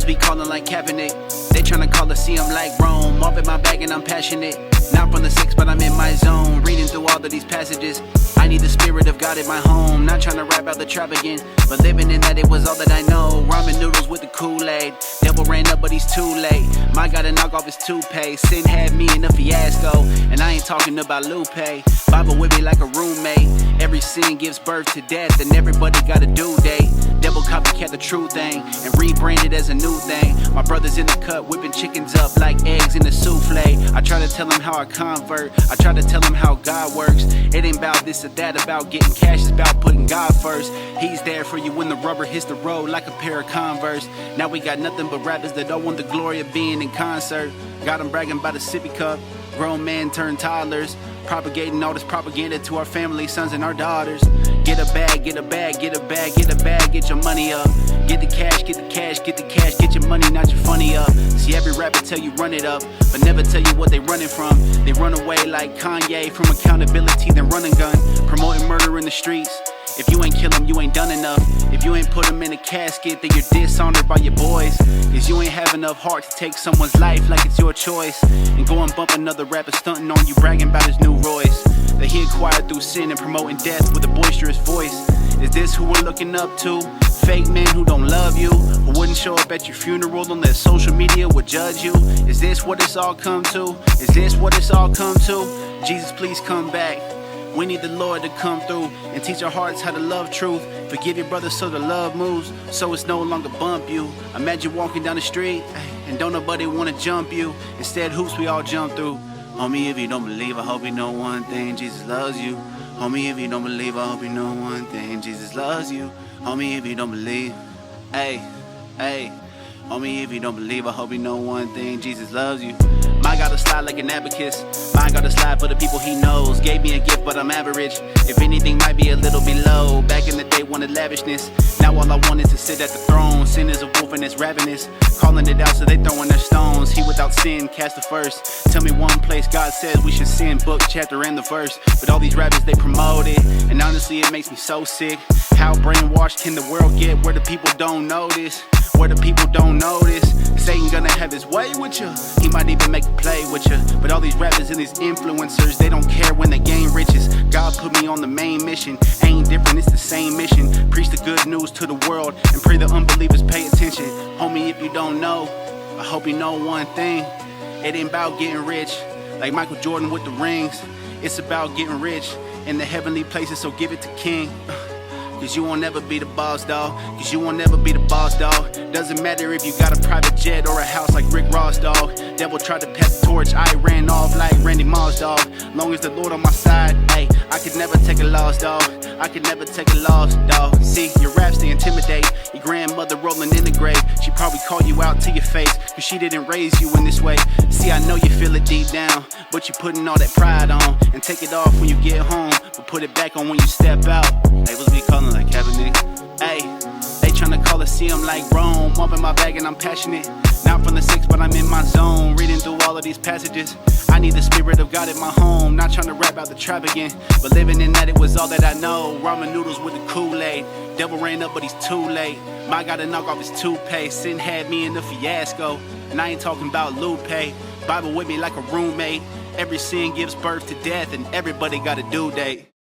Devils be calling like Kaepernick. They tryna call to see I'm like Rome. Off in my bag and I'm passionate. Not from the six, but I'm in my zone. Reading through all of these passages. I need the spirit of God in my home. Not tryna rap out the trap again, but living in that it was all that I know. Ramen noodles with the Coolaid. Devil ran up, but he's too late. My gotta knock off his toupee. Sin had me in a fiasco, and I ain't talking about Lupe. Bible with me like a roommate. Every sin gives birth to death, and everybody got a due date. Devil copycat the true thing and rebranded as a new thing. My brother's in the cut whipping chickens up like eggs in a souffle. I try to tell him how I convert. I try to tell him how God works. It ain't about this or that, about getting cash. It's about putting God first. He's there for you when the rubber hits the road like a pair of Converse. Now we got nothing but rappers that don't want the glory of being in concert. Got them bragging about a sippy cup. Grown men turn toddlers, propagating all this propaganda to our family, sons and our daughters. Get a bag, get a bag, get a bag, get a bag, get your money up. Get the cash, get the cash, get the cash, get your money, not your funny up. See, every rapper tell you run it up, but never tell you what they running from. They run away like Kanye from accountability, then run and gun, promoting murder in the streets. If you ain't kill him, you ain't done enough. If you ain't put him in a casket, then you're dishonored by your boys. Cause you ain't have enough heart to take someone's life like it's your choice. And go and bump another rapper stunting on you, bragging about his new Royce. That he acquired through sin and promoting death with a boisterous voice. Is this who we're looking up to? Fake men who don't love you, who wouldn't show up at your funeral unless social media would judge you. Is this what it's all come to? Is this what it's all come to? Jesus, please come back. We need the Lord to come through and teach our hearts how to love truth. Forgive your brother so the love moves, so it's no longer bump you. Imagine walking down the street and don't nobody wanna jump you. Instead, hoops we all jump through. Homie, if you don't believe, I hope you know one thing, Jesus loves you. Homie, if you don't believe, I hope you know one thing, Jesus loves you. Homie, if you don't believe, hey. Homie, if you don't believe, I hope you know one thing, Jesus loves you. Mine gotta slide like an abacus. Mine gotta slide for the people he knows. Gave me a gift, but I'm average. If anything, might be a little below. Back in the day, wanted lavishness. Now all I want is to sit at the throne. Sin is a wolf and it's ravenous. Calling it out so they throwing their stones. He without sin, cast the first. Tell me one place God says we should sin. Book, chapter, and the verse. But all these rappers, they promote it. And honestly, it makes me so sick. How brainwashed can the world get where the people don't notice? Where the people don't notice. Satan gonna have his way with you. He might even make a play with you. But all these rappers and these influencers, they don't care when they gain riches. God put me on the main mission. Ain't different, it's the same mission. Preach the good news to the world and pray the unbelievers pay attention. Homie, if you don't know, I hope you know one thing. It ain't about getting rich like Michael Jordan with the rings. It's about getting rich in the heavenly places, so give it to King. Cause you won't never be the boss, dawg. Cause you won't never be the boss, dawg. Doesn't matter if you got a private jet or a house like Rick Ross, dawg. Devil tried to pass the torch, I ran off like Randy Moss, dawg. Long as the Lord on my side, ayy, I could never take a loss, dawg. I could never take a loss, dawg. See, your raps, they intimidate. Your grandmother rolling in the grave. She probably call you out to your face, cause she didn't raise you in this way. See, I know you feel it deep down, but you putting all that pride on. And take it off when you get home, but put it back on when you step out. Labels be calling like Kaepernick. Hey, they tryna call to see I'm like Rome. Up in my bag and I'm passionate. Not from the six, but I'm in my zone. Reading through all of these passages. I need the spirit of God in my home. Not tryna rap out the trap again, but living in that it was all that I know. Ramen noodles with the Coolaid. Devil ran up, but he's too late. My gotta knock off his toupee. Sin had me in a fiasco, and I ain't talking about Lupe. Bible with me like a roommate. Every sin gives birth to death, and everybody got a due date.